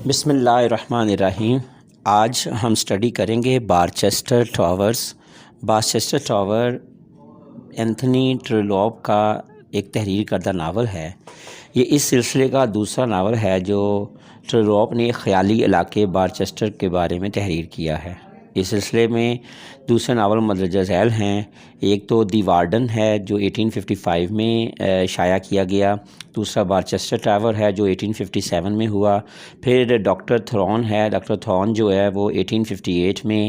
بسم اللہ الرحمن الرحیم۔ آج ہم اسٹڈی کریں گے بارچسٹر ٹاورز۔ بارچسٹر ٹاور اینتھنی ٹریلوپ کا ایک تحریر کردہ ناول ہے۔ یہ اس سلسلے کا دوسرا ناول ہے جو ٹریلوپ نے ایک خیالی علاقے بارچسٹر کے بارے میں تحریر کیا ہے۔ اس سلسلے میں دوسرے ناول مندرجہ ذیل ہیں۔ ایک تو دی وارڈن ہے جو 1855 میں شائع کیا گیا، دوسرا بارچسٹر ٹاور ہے جو 1857 میں ہوا، پھر ڈاکٹر تھرون ہے۔ ڈاکٹر تھرون جو ہے وہ 1858 میں،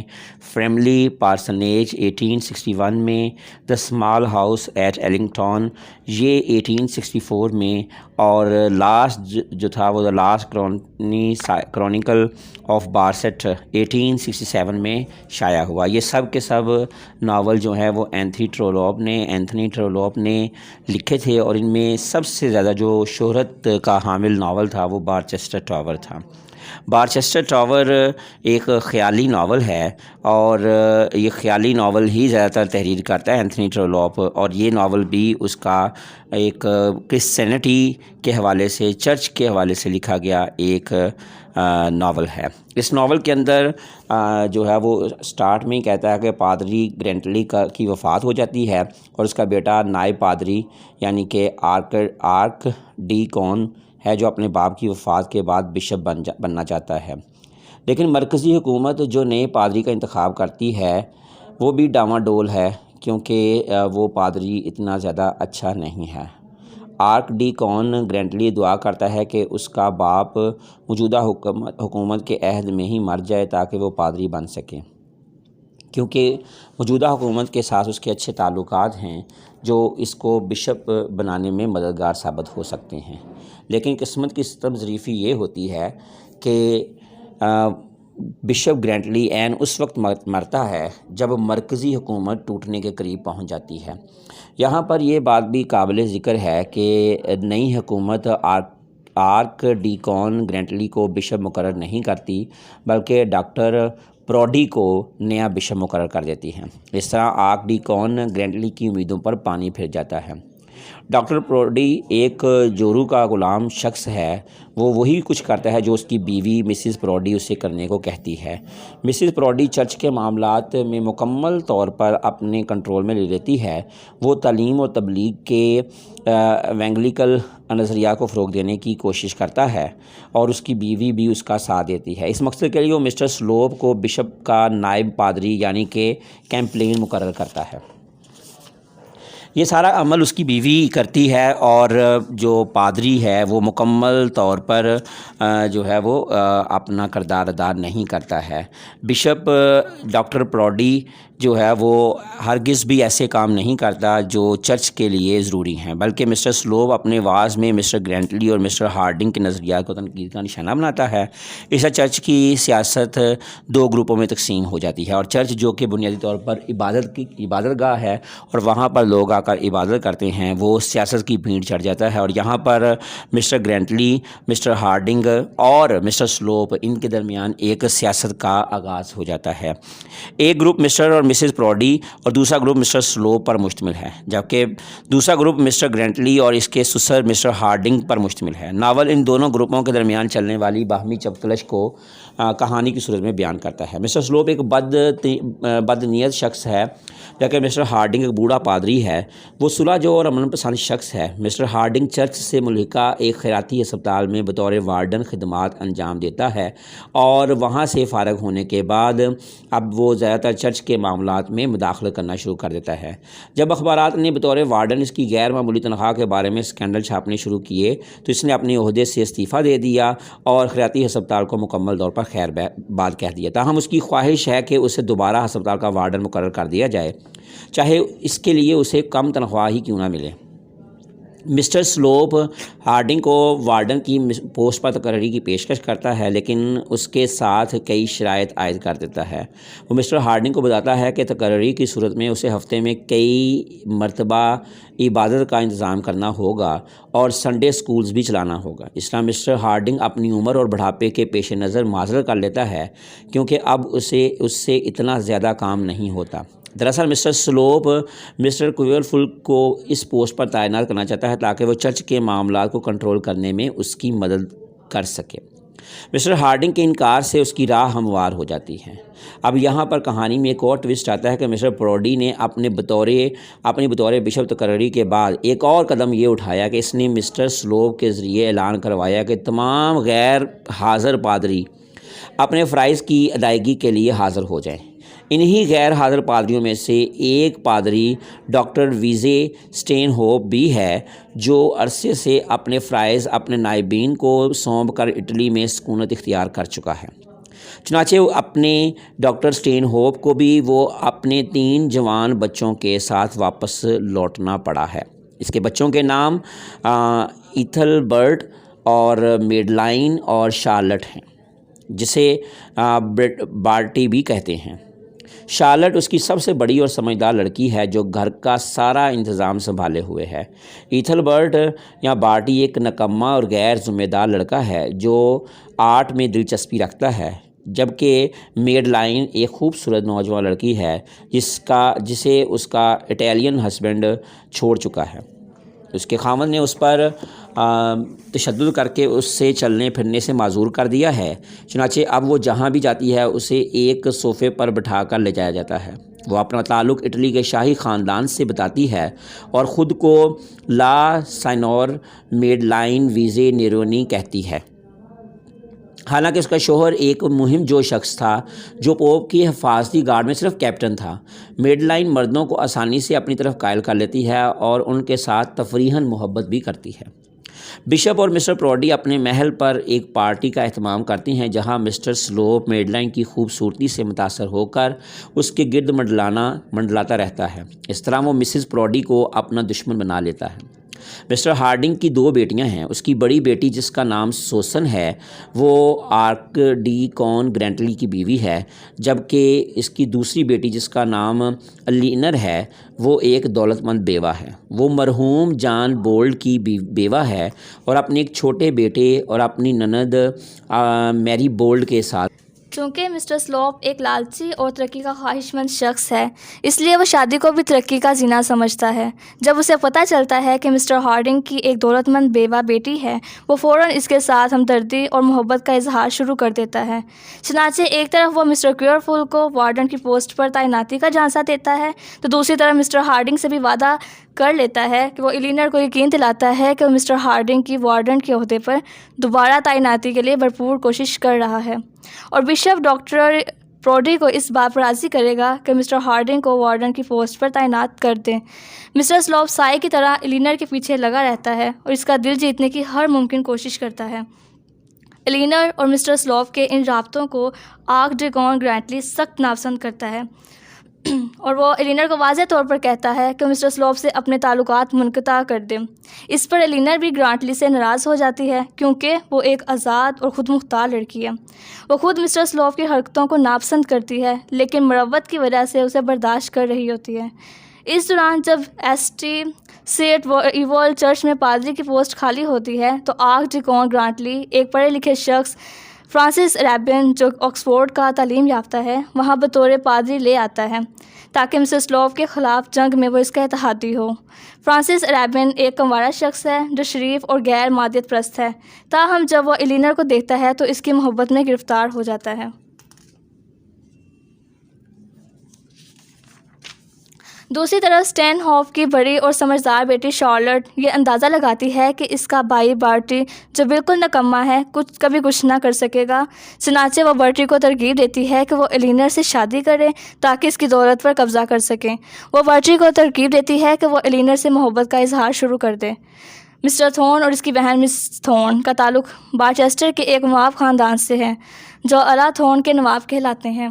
فریملی پارسنیج 1861 میں، دا اسمال ہاؤس ایٹ ایلنگٹون یہ 1864 میں، اور لاسٹ جو تھا وہ دا لاسٹ کرونیکل آف بارسٹ 1867 میں شائع ہوا۔ یہ سب کے سب ناول جو ہیں وہ اینتھنی ٹریلوپ نے لکھے تھے، اور ان میں سب سے زیادہ جو شہرت کا حامل ناول تھا وہ بارچسٹر ٹاور تھا۔ بارچسٹر ٹاور ایک خیالی ناول ہے، اور یہ خیالی ناول ہی زیادہ تر تحریر کرتا ہے اینتھنی ٹریلوپ، اور یہ ناول بھی اس کا ایک کرسچینٹی کے حوالے سے، چرچ کے حوالے سے لکھا گیا ایک ناول ہے۔ اس ناول کے اندر جو ہے وہ سٹارٹ میں ہی کہتا ہے کہ پادری گرینٹلی کی وفات ہو جاتی ہے، اور اس کا بیٹا نائب پادری یعنی کہ آرک ڈیکون ہے جو اپنے باپ کی وفات کے بعد بشپ بننا چاہتا ہے۔ لیکن مرکزی حکومت جو نئے پادری کا انتخاب کرتی ہے وہ بھی ڈاواڈول ہے، کیونکہ وہ پادری اتنا زیادہ اچھا نہیں ہے۔ آرک ڈیکون گرینٹلی دعا کرتا ہے کہ اس کا باپ موجودہ حکومت کے عہد میں ہی مر جائے تاکہ وہ پادری بن سکے، کیونکہ موجودہ حکومت کے ساتھ اس کے اچھے تعلقات ہیں جو اس کو بشپ بنانے میں مددگار ثابت ہو سکتے ہیں۔ لیکن قسمت کی ستم ظریفی یہ ہوتی ہے کہ بشپ گرینٹلی عین اس وقت مرتا ہے جب مرکزی حکومت ٹوٹنے کے قریب پہنچ جاتی ہے۔ یہاں پر یہ بات بھی قابل ذکر ہے کہ نئی حکومت آرک ڈیکون گرینٹلی کو بشپ مقرر نہیں کرتی، بلکہ ڈاکٹر پروڈی کو نیا بشپ مقرر کر دیتی ہے۔ اس طرح آرک ڈیکون گرینٹلی کی امیدوں پر پانی پھر جاتا ہے۔ ڈاکٹر پروڈی ایک جورو کا غلام شخص ہے، وہ وہی کچھ کرتا ہے جو اس کی بیوی مسز پروڈی اسے کرنے کو کہتی ہے۔ مسز پروڈی چرچ کے معاملات میں مکمل طور پر اپنے کنٹرول میں لے لیتی ہے۔ وہ تعلیم اور تبلیغ کے ایونگیلیکل نظریہ کو فروغ دینے کی کوشش کرتا ہے، اور اس کی بیوی بھی اس کا ساتھ دیتی ہے۔ اس مقصد کے لیے وہ مسٹر سلوپ کو بشپ کا نائب پادری یعنی کہ کیمپلین مقرر کرتا ہے۔ یہ سارا عمل اس کی بیوی کرتی ہے، اور جو پادری ہے وہ مکمل طور پر جو ہے وہ اپنا کردار ادا نہیں کرتا ہے۔ بشپ ڈاکٹر پروڈی جو ہے وہ ہرگز بھی ایسے کام نہیں کرتا جو چرچ کے لیے ضروری ہیں، بلکہ مسٹر سلوپ اپنے واعظ میں مسٹر گرینٹلی اور مسٹر ہارڈنگ کے نظریات کو تنقید کا نشانہ بناتا ہے۔ اس سے چرچ کی سیاست دو گروپوں میں تقسیم ہو جاتی ہے، اور چرچ جو کہ بنیادی طور پر عبادت گاہ ہے اور وہاں پر لوگ آ کر عبادت کرتے ہیں، وہ سیاست کی بھیڑ چڑھ جاتا ہے، اور یہاں پر مسٹر گرینٹلی، مسٹر ہارڈنگ اور مسٹر سلوپ ان کے درمیان ایک سیاست کا آغاز ہو جاتا ہے۔ ایک گروپ مسٹر اور مسز پروڈی اور دوسرا گروپ مسٹر سلوپ پر مشتمل ہے، جبکہ دوسرا گروپ مسٹر گرینٹلی اور اس کے سسر مسٹر ہارڈنگ پر مشتمل ہے۔ ناول ان دونوں گروپوں کے درمیان چلنے والی باہمی چپکلش کو کہانی کی صورت میں بیان کرتا ہے۔ مسٹر سلوپ ایک بد نیت شخص ہے، جبکہ مسٹر ہارڈنگ ایک بوڑھا پادری ہے۔ وہ صلح جو اور امن پسند شخص ہے۔ مسٹر ہارڈنگ چرچ سے ملحقہ ایک خیراتی ہسپتال میں بطور وارڈن خدمات انجام دیتا ہے، اور وہاں سے فارغ ہونے کے بعد اب وہ زیادہ تر چرچ کے معاملات میں مداخلت کرنا شروع کر دیتا ہے۔ جب اخبارات نے بطور وارڈن اس کی غیر معمولی تنخواہ کے بارے میں اسکینڈل چھاپنے شروع کیے تو اس نے اپنے عہدے سے استعفیٰ دے دیا اور خیراتی ہسپتال کو مکمل طور پر خیر باد کہہ دیا۔ تاہم اس کی خواہش ہے کہ اسے دوبارہ ہسپتال کا وارڈن مقرر کر دیا جائے، چاہے اس کے لیے اسے کم تنخواہ ہی کیوں نہ ملے۔ مسٹر سلوپ ہارڈنگ کو وارڈن کی پوسٹ پر تقرری کی پیشکش کرتا ہے، لیکن اس کے ساتھ کئی شرائط عائد کر دیتا ہے۔ وہ مسٹر ہارڈنگ کو بتاتا ہے کہ تقرری کی صورت میں اسے ہفتے میں کئی مرتبہ عبادت کا انتظام کرنا ہوگا اور سنڈے سکولز بھی چلانا ہوگا۔ اس طرح مسٹر ہارڈنگ اپنی عمر اور بڑھاپے کے پیش نظر معذرت کر لیتا ہے، کیونکہ اب اس سے اتنا زیادہ کام نہیں ہوتا۔ دراصل مسٹر سلوپ مسٹر کوئرفل کو اس پوسٹ پر تعینات کرنا چاہتا ہے تاکہ وہ چرچ کے معاملات کو کنٹرول کرنے میں اس کی مدد کر سکے۔ مسٹر ہارڈنگ کے انکار سے اس کی راہ ہموار ہو جاتی ہے۔ اب یہاں پر کہانی میں ایک اور ٹوسٹ آتا ہے کہ مسٹر پروڈی نے اپنی بطور بشپ تقرری کے بعد ایک اور قدم یہ اٹھایا کہ اس نے مسٹر سلوپ کے ذریعے اعلان کروایا کہ تمام غیر حاضر پادری اپنے فرائض کی ادائیگی کے لیے حاضر ہو جائیں۔ انہی غیر حاضر پادریوں میں سے ایک پادری ڈاکٹر ویزے سٹین ہوپ بھی ہے، جو عرصے سے اپنے فرائض اپنے نائبین کو سونپ کر اٹلی میں سکونت اختیار کر چکا ہے۔ چنانچہ اپنے ڈاکٹر سٹین ہوپ کو بھی وہ اپنے 3 جوان بچوں کے ساتھ واپس لوٹنا پڑا ہے۔ اس کے بچوں کے نام ایتھل برٹ اور میڈلائن اور شارلٹ ہیں، جسے بارٹی بھی کہتے ہیں۔ شارلٹ اس کی سب سے بڑی اور سمجھدار لڑکی ہے جو گھر کا سارا انتظام سنبھالے ہوئے ہے۔ ایتھل برٹ یا بارٹی ایک نکمہ اور غیر ذمہ دار لڑکا ہے جو آرٹ میں دلچسپی رکھتا ہے، جبکہ میڈ لائن ایک خوبصورت نوجوان لڑکی ہے جسے اس کا اٹیلین ہسبینڈ چھوڑ چکا ہے۔ اس کے خاوند نے اس پر تشدد کر کے اس سے چلنے پھرنے سے معذور کر دیا ہے، چنانچہ اب وہ جہاں بھی جاتی ہے اسے ایک صوفے پر بٹھا کر لے جایا جاتا ہے۔ وہ اپنا تعلق اٹلی کے شاہی خاندان سے بتاتی ہے اور خود کو لا سائنور میڈ لائن ویزے نیرونی کہتی ہے، حالانکہ اس کا شوہر ایک مہم جو شخص تھا جو پوپ کی حفاظتی گارڈ میں صرف کیپٹن تھا۔ میڈ لائن مردوں کو آسانی سے اپنی طرف قائل کر لیتی ہے اور ان کے ساتھ تفریحاً محبت بھی کرتی ہے۔ بشپ اور مسٹر پروڈی اپنے محل پر ایک پارٹی کا اہتمام کرتی ہیں جہاں مسٹر سلوپ میڈ لائن کی خوبصورتی سے متاثر ہو کر اس کے گرد منڈلاتا رہتا ہے۔ اس طرح وہ مسز پروڈی کو اپنا دشمن بنا لیتا ہے۔ مسٹر ہارڈنگ کی 2 بیٹیاں ہیں۔ اس کی بڑی بیٹی جس کا نام سوسن ہے وہ آرک ڈی کون گرینٹلی کی بیوی ہے، جبکہ اس کی دوسری بیٹی جس کا نام الینر ہے وہ ایک دولت مند بیوہ ہے۔ وہ مرحوم جان بولڈ کی بیوہ ہے اور اپنے ایک چھوٹے بیٹے اور اپنی نند میری بولڈ کے ساتھ۔ چونکہ مسٹر سلوپ ایک لالچی اور ترقی کا خواہش مند شخص ہے، اس لیے وہ شادی کو بھی ترقی کا زینہ سمجھتا ہے۔ جب اسے پتہ چلتا ہے کہ مسٹر ہارڈنگ کی ایک دولت مند بیوہ بیٹی ہے، وہ فوراً اس کے ساتھ ہمدردی اور محبت کا اظہار شروع کر دیتا ہے۔ چنانچہ ایک طرف وہ مسٹر کیئرفل کو وارڈن کی پوسٹ پر تعیناتی کا جھانسا دیتا ہے تو دوسری طرف مسٹر ہارڈنگ سے بھی وعدہ کر لیتا ہے کہ وہ الینر کو یقین دلاتا ہے کہ وہ مسٹر ہارڈنگ کی وارڈن کے عہدے پر دوبارہ تعیناتی کے لیے بھرپور کوشش کر رہا ہے، اور بشپ ڈاکٹر پروڈی کو اس بات پر راضی کرے گا کہ مسٹر ہارڈنگ کو وارڈن کی پوسٹ پر تعینات کر دیں۔ مسٹر سلوپ سائے کی طرح الینر کے پیچھے لگا رہتا ہے اور اس کا دل جیتنے کی ہر ممکن کوشش کرتا ہے۔ الینر اور مسٹر سلوپ کے ان رابطوں کو آرک ڈی کون گرینٹلی سخت ناپسند کرتا ہے اور وہ الینر کو واضح طور پر کہتا ہے کہ مسٹر سلوپ سے اپنے تعلقات منقطع کر دیں۔ اس پر الینر بھی گرانٹلی سے ناراض ہو جاتی ہے کیونکہ وہ ایک آزاد اور خود مختار لڑکی ہے۔ وہ خود مسٹر سلوپ کی حرکتوں کو ناپسند کرتی ہے لیکن مروت کی وجہ سے اسے برداشت کر رہی ہوتی ہے۔ اس دوران جب ایسٹی سیٹ ایول چرچ میں پادری کی پوسٹ خالی ہوتی ہے تو آرک ڈی کون گرانٹلی ایک پڑھے لکھے شخص فرانسس ریبن جو آکسفورڈ کا تعلیم یافتہ ہے وہاں بطور پادری لے آتا ہے تاکہ مسٹر سلوپ کے خلاف جنگ میں وہ اس کا اتحادی ہو۔ فرانسس ریبن ایک کموارہ شخص ہے جو شریف اور غیر مادیت پرست ہے، تاہم جب وہ الینر کو دیکھتا ہے تو اس کی محبت میں گرفتار ہو جاتا ہے۔ دوسری طرف سٹین ہوپ کی بڑی اور سمجھدار بیٹی شارلٹ یہ اندازہ لگاتی ہے کہ اس کا بھائی بارٹی جو بالکل نکمہ ہے کبھی کچھ نہ کر سکے گا، چنانچہ وہ بارٹی کو ترغیب دیتی ہے کہ وہ الینر سے شادی کرے تاکہ اس کی دولت پر قبضہ کر سکیں۔ وہ بارٹی کو ترغیب دیتی ہے کہ وہ الینر سے محبت کا اظہار شروع کر دے۔ مسٹر تھورن اور اس کی بہن مس تھورن کا تعلق بارچسٹر کے ایک نواب خاندان سے ہے جو اعلیٰ تھورن کے نواب کہلاتے ہیں۔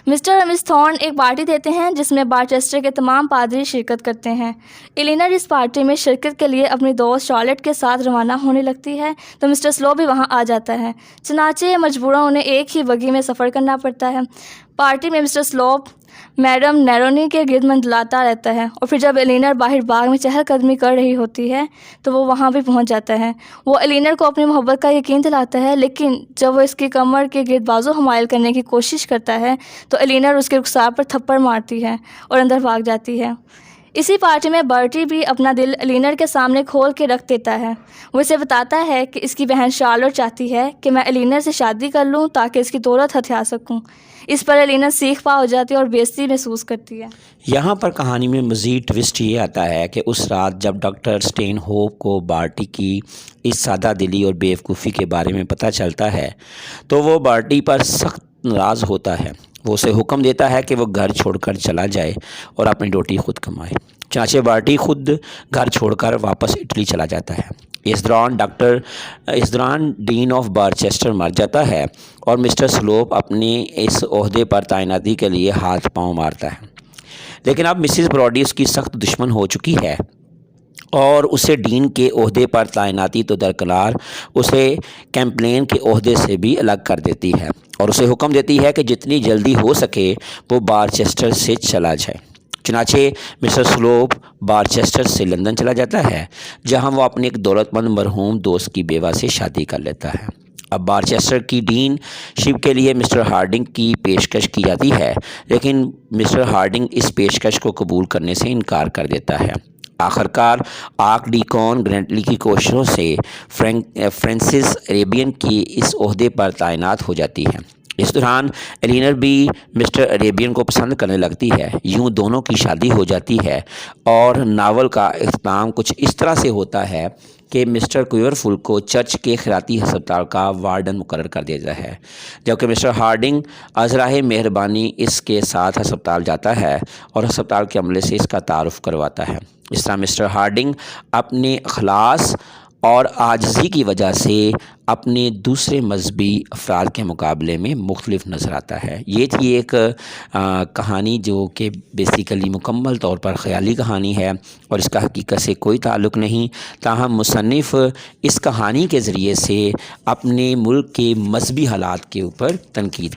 مسٹر اور مس تھورن ایک پارٹی دیتے ہیں جس میں بارچسٹر کے تمام پادری شرکت کرتے ہیں۔ الینر اس پارٹی میں شرکت کے لیے اپنی دوست شارلٹ کے ساتھ روانہ ہونے لگتی ہے تو مسٹر سلوپ بھی وہاں آ جاتا ہے، چنانچہ مجبوراً انہیں ایک ہی بگی میں سفر کرنا پڑتا ہے۔ پارٹی میں مسٹر سلوپ میڈم نیرونی کے گرد منڈلاتا رہتا ہے اور پھر جب الینر باہر باغ میں چہل قدمی کر رہی ہوتی ہے تو وہ وہاں بھی پہنچ جاتا ہے۔ وہ الینر کو اپنی محبت کا یقین دلاتا ہے لیکن جب وہ اس کی کمر کے گرد بازو حمائل کرنے کی کوشش کرتا ہے تو الینر اس کے رخسار پر تھپڑ مارتی ہے اور اندر بھاگ جاتی ہے۔ اسی پارٹی میں برٹی بھی اپنا دل الینر کے سامنے کھول کے رکھ دیتا ہے۔ وہ اسے بتاتا ہے کہ اس کی بہن شارلوٹ چاہتی ہے کہ میں الینر سے شادی کر لوں تاکہ اس کی دولت ہتھیا سکوں۔ اس پر الینر سیخ پا ہو جاتی ہے اور بےعزتی محسوس کرتی ہے۔ یہاں پر کہانی میں مزید ٹوسٹ یہ آتا ہے کہ اس رات جب ڈاکٹر اسٹین ہوپ کو بارٹی کی اس سادہ دلی اور بیوقوفی کے بارے میں پتہ چلتا ہے تو وہ بارٹی پر سخت ناراض ہوتا ہے۔ وہ اسے حکم دیتا ہے کہ وہ گھر چھوڑ کر چلا جائے اور اپنی روٹی خود کمائے۔ چنانچہ بارٹی خود گھر چھوڑ کر واپس اٹلی چلا جاتا ہے۔ اس دوران ڈین آف بارچسٹر مر جاتا ہے اور مسٹر سلوپ اپنے اس عہدے پر تعیناتی کے لیے ہاتھ پاؤں مارتا ہے، لیکن اب مسز براڈی اس کی سخت دشمن ہو چکی ہے اور اسے ڈین کے عہدے پر تعیناتی تو درکنار اسے کیمپلین کے عہدے سے بھی الگ کر دیتی ہے اور اسے حکم دیتی ہے کہ جتنی جلدی ہو سکے وہ بارچسٹر سے چلا جائے۔ چنانچہ مسٹر سلوپ بارچسٹر سے لندن چلا جاتا ہے جہاں وہ اپنے ایک دولت مند مرحوم دوست کی بیوہ سے شادی کر لیتا ہے۔ اب بارچسٹر کی ڈین شپ کے لیے مسٹر ہارڈنگ کی پیشکش کی جاتی ہے، لیکن مسٹر ہارڈنگ اس پیشکش کو قبول کرنے سے انکار کر دیتا ہے۔ آخرکار آرک ڈیکون گرنٹلی کی کوششوں سے فرینسس اریبین کی اس عہدے پر تعینات ہو جاتی ہے۔ اس دوران الینر بھی مسٹر اریبین کو پسند کرنے لگتی ہے۔ یوں دونوں کی شادی ہو جاتی ہے اور ناول کا اختتام کچھ اس طرح سے ہوتا ہے کہ مسٹر کوئرفل کو چرچ کے خیراتی ہسپتال کا وارڈن مقرر کر دیتا ہے، جبکہ مسٹر ہارڈنگ ازراہ مہربانی اس کے ساتھ ہسپتال جاتا ہے اور ہسپتال کے عملے سے اس کا تعارف کرواتا ہے۔ اس طرح مسٹر ہارڈنگ اپنے اخلاص اور عاجزی کی وجہ سے اپنے دوسرے مذہبی افراد کے مقابلے میں مختلف نظر آتا ہے۔ یہ تھی ایک کہانی جو کہ بیسیکلی مکمل طور پر خیالی کہانی ہے اور اس کا حقیقت سے کوئی تعلق نہیں، تاہم مصنف اس کہانی کے ذریعے سے اپنے ملک کے مذہبی حالات کے اوپر تنقید